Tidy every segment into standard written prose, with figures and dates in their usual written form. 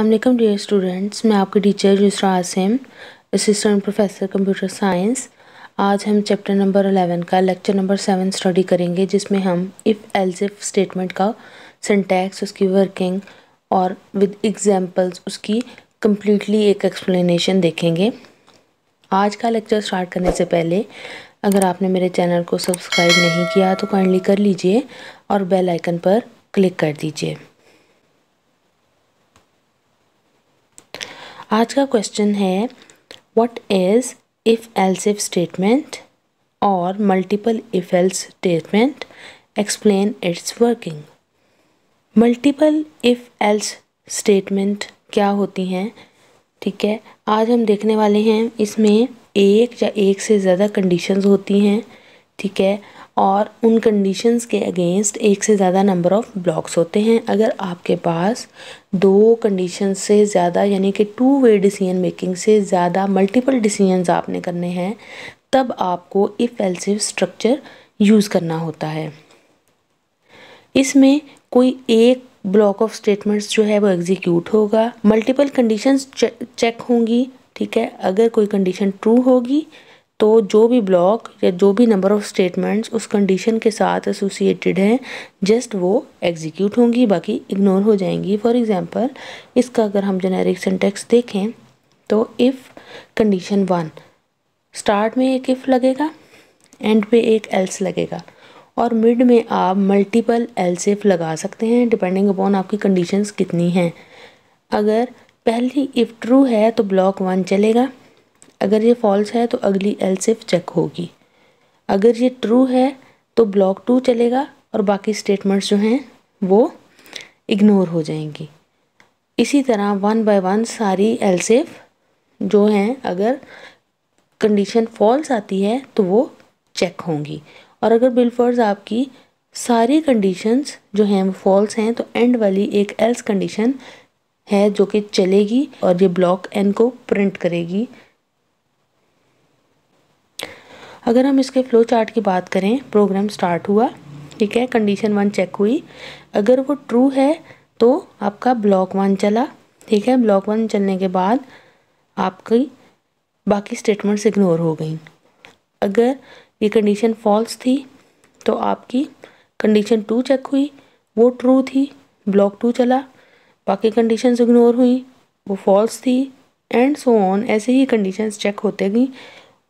अस्सलाम वालेकुम dear students, मैं आपकी teacher Yusra Asim, assistant professor computer science. आज हम चैप्टर नंबर 11 का लेक्चर नंबर 7 स्टडी करेंगे, जिसमें हम इफ़ एल्स इफ स्टेटमेंट का सिंटैक्स, उसकी वर्किंग और विद एग्जांपल्स उसकी कम्प्लीटली एक एक्सप्लेनेशन देखेंगे। आज का लेक्चर स्टार्ट करने से पहले अगर आपने मेरे चैनल को सब्सक्राइब नहीं किया तो काइंडली कर लीजिए और बेल आइकन पर क्लिक कर दीजिए। आज का क्वेश्चन है, what is if else if statement और multiple if else statement, explain its working. Multiple if else statement क्या होती हैं, ठीक है। आज हम देखने वाले हैं, इसमें एक या एक से ज़्यादा कंडीशंस होती हैं, ठीक है, और उन कंडीशंस के अगेंस्ट एक से ज़्यादा नंबर ऑफ़ ब्लॉक्स होते हैं। अगर आपके पास दो कंडीशंस से ज़्यादा यानी कि टू वे डिसीजन मेकिंग से ज़्यादा मल्टीपल डिसीजंस आपने करने हैं, तब आपको if else if structure use करना होता है। इसमें कोई एक ब्लॉक ऑफ स्टेटमेंट्स जो है वो एग्जीक्यूट होगा, मल्टीपल कंडीशंस चेक होंगी, ठीक है। अगर कोई कंडीशन ट्रू होगी तो जो भी ब्लॉक या जो भी नंबर ऑफ़ स्टेटमेंट्स उस कंडीशन के साथ एसोसिएटेड हैं, जस्ट वो एग्जीक्यूट होंगी, बाकी इग्नोर हो जाएंगी। फॉर एग्जांपल, इसका अगर हम जेनेरिक सिंटैक्स देखें तो इफ़ कंडीशन 1, स्टार्ट में एक इफ़ लगेगा, एंड पे एक एल्स लगेगा और मिड में आप मल्टीपल एल्स इफ लगा सकते हैं डिपेंडिंग अपॉन आपकी कंडीशंस कितनी हैं। अगर पहली इफ़ ट्रू है तो ब्लॉक 1 चलेगा, अगर ये फॉल्स है तो अगली एल्स इफ चेक होगी। अगर ये ट्रू है तो ब्लॉक 2 चलेगा और बाकी स्टेटमेंट्स जो हैं वो इग्नोर हो जाएंगी। इसी तरह 1 बाय 1 सारी एल्स इफ जो हैं, अगर कंडीशन फॉल्स आती है तो वो चेक होंगी, और अगर बिलफर्ज आपकी सारी कंडीशंस जो हैं वो फॉल्स हैं तो एंड वाली एक एल्स कंडीशन है जो कि चलेगी और ये ब्लॉक n को प्रिंट करेगी। अगर हम इसके फ्लो चार्ट की बात करें, प्रोग्राम स्टार्ट हुआ, ठीक है, कंडीशन 1 चेक हुई, अगर वो ट्रू है तो आपका ब्लॉक 1 चला, ठीक है। ब्लॉक 1 चलने के बाद आपकी बाकी स्टेटमेंट्स इग्नोर हो गई। अगर ये कंडीशन फॉल्स थी तो आपकी कंडीशन 2 चेक हुई, वो ट्रू थी, ब्लॉक 2 चला, बाकी कंडीशंस इग्नोर हुई, वो फॉल्स थी, एंड सो ऑन। ऐसे ही कंडीशंस चेक होते गई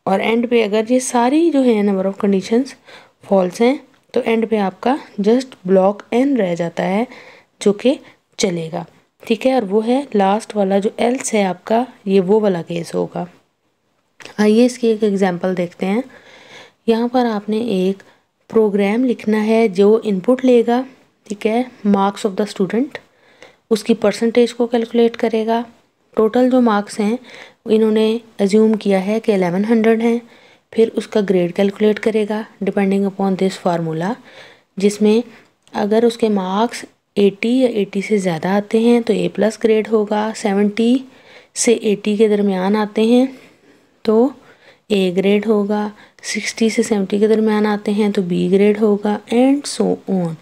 और एंड पे अगर ये सारी जो है नंबर ऑफ़ कंडीशंस फॉल्स हैं तो एंड पे आपका जस्ट ब्लॉक n रह जाता है जो कि चलेगा, ठीक है। और वो है लास्ट वाला जो एल्स है आपका, ये वो वाला केस होगा। आइए इसकी एक एग्जांपल देखते हैं। यहाँ पर आपने एक प्रोग्राम लिखना है जो इनपुट लेगा, ठीक है, मार्क्स ऑफ द स्टूडेंट, उसकी परसेंटेज को कैलकुलेट करेगा। टोटल जो मार्क्स हैं इन्होंने एज्यूम किया है कि 1100 हैं, फिर उसका ग्रेड कैलकुलेट करेगा डिपेंडिंग अपॉन दिस फार्मूला, जिसमें अगर उसके मार्क्स 80 या 80 से ज़्यादा आते हैं तो A+ ग्रेड होगा, 70 से 80 के दरमियान आते हैं तो A ग्रेड होगा, 60 से 70 के दरमियान आते हैं तो B ग्रेड होगा, एंड सो ऑन।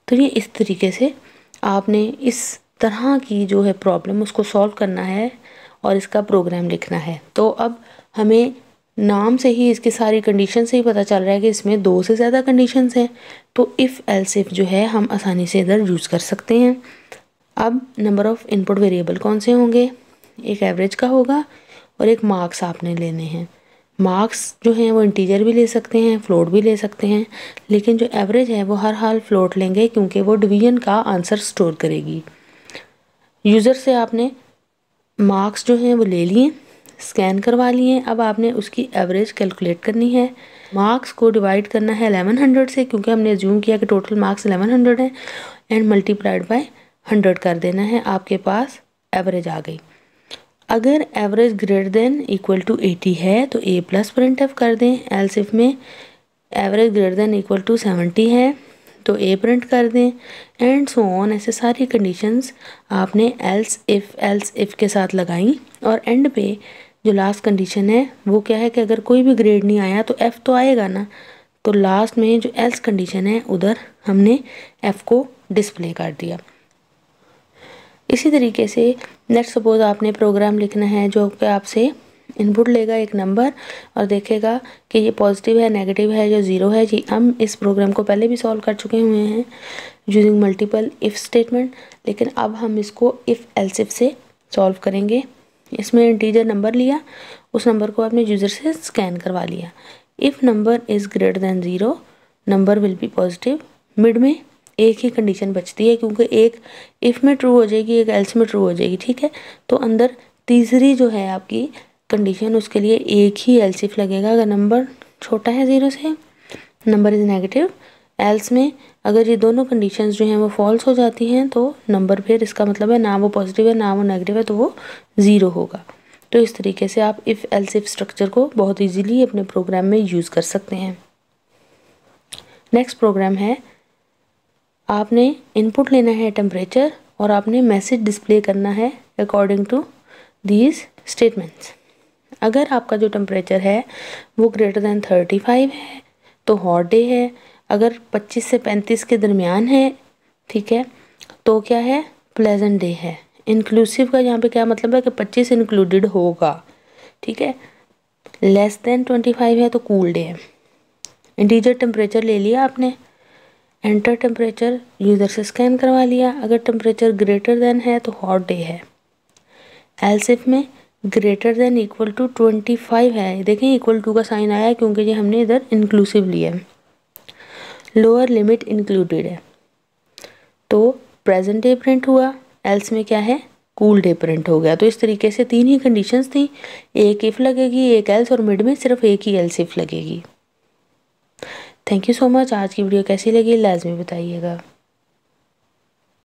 तो ये इस तरीके से आपने इस तरह की जो है प्रॉब्लम उसको सॉल्व करना है और इसका प्रोग्राम लिखना है। तो अब हमें नाम से ही इसकी सारी कंडीशन से ही पता चल रहा है कि इसमें 2 से ज़्यादा कंडीशंस हैं, तो इफ़ एल्स इफ जो है हम आसानी से इधर यूज़ कर सकते हैं। अब नंबर ऑफ़ इनपुट वेरिएबल कौन से होंगे, एक एवरेज का होगा और एक मार्क्स आपने लेने हैं। मार्क्स जो हैं वो इंटीजर भी ले सकते हैं, फ्लोट भी ले सकते हैं, लेकिन जो एवरेज है वो हर हाल फ्लोट लेंगे क्योंकि वो डिवीजन का आंसर स्टोर करेगी। यूज़र से आपने मार्क्स जो हैं वो ले लिए, स्कैन करवा लिए, अब आपने उसकी एवरेज कैलकुलेट करनी है। मार्क्स को डिवाइड करना है 1100 से, क्योंकि हमने एज्यूम किया कि टोटल मार्क्स 1100 हैं, एंड मल्टीप्लाइड बाय 100 कर देना है, आपके पास एवरेज आ गई। अगर average greater than equal to 80 है तो A+ प्रिंटफ कर दें, एल्स इफ में average greater than equal to 70 है तो A प्रिंट कर दें, एंड सो ऑन। ऐसे सारी कंडीशंस आपने एल्स इफ़ के साथ लगाई, और एंड पे जो लास्ट कंडीशन है वो क्या है कि अगर कोई भी ग्रेड नहीं आया तो F तो आएगा ना, तो लास्ट में जो एल्स कंडीशन है उधर हमने F को डिस्प्ले कर दिया। इसी तरीके से लेट्स सपोज आपने प्रोग्राम लिखना है जो कि आपसे इनपुट लेगा एक नंबर और देखेगा कि ये पॉजिटिव है, नेगेटिव है, जो ज़ीरो है। जी हम इस प्रोग्राम को पहले भी सॉल्व कर चुके हुए हैं यूजिंग मल्टीपल इफ़ स्टेटमेंट, लेकिन अब हम इसको इफ़ एल्स इफ से सॉल्व करेंगे। इसमें इंटीजर नंबर लिया, उस नंबर को आपने यूज़र से स्कैन करवा लिया। If number is greater than zero number will be positive. Mid में एक ही कंडीशन बचती है क्योंकि एक इफ़ में ट्रू हो जाएगी, एक एल्स में ट्रू हो जाएगी, ठीक है। तो अंदर तीसरी जो है आपकी कंडीशन, उसके लिए एक ही एल्स इफ लगेगा। अगर नंबर छोटा है ज़ीरो से, नंबर इज़ नेगेटिव। एल्स में अगर ये दोनों कंडीशंस जो हैं वो फॉल्स हो जाती हैं तो नंबर फिर इसका मतलब है ना वो पॉजिटिव है ना वो नेगेटिव है, तो वो ज़ीरो होगा। तो इस तरीके से आप इफ़ एल्स इफ स्ट्रक्चर को बहुत ईजीली अपने प्रोग्राम में यूज़ कर सकते हैं। नेक्स्ट प्रोग्राम है, आपने इनपुट लेना है टेम्परेचर और आपने मैसेज डिस्प्ले करना है अकॉर्डिंग टू दीज स्टेटमेंट्स। अगर आपका जो टेम्परेचर है वो ग्रेटर दैन 35 है तो हॉट डे है। अगर 25 से 35 के दरमियान है, ठीक है, तो क्या है, प्लेजेंट डे है। इंक्लूसिव का यहाँ पे क्या मतलब है कि 25 इंक्लूडेड होगा, ठीक है। लेस देन 25 है तो कूल डे है। इंटीजर टेम्परेचर ले लिया आपने, एंटर टेम्परेचर यूज़र से स्कैन करवा लिया। अगर टेम्परेचर ग्रेटर देन है तो हॉट डे है। एल्स इफ में ग्रेटर देन इक्वल टू 25 है, देखें इक्वल टू का साइन आया क्योंकि ये हमने इधर इंक्लूसिव लिया है। लोअर लिमिट इंक्लूडेड है तो प्रेजेंट डे प्रिंट हुआ, एल्स में क्या है, कूल डे प्रिंट हो गया। तो इस तरीके से तीन ही कंडीशंस थी, एक इफ़ लगेगी, एक एल्स और मिड में सिर्फ एक ही एल्स इफ लगेगी। Thank you so much. आज की वीडियो कैसी लगी लाजमी बताइएगा।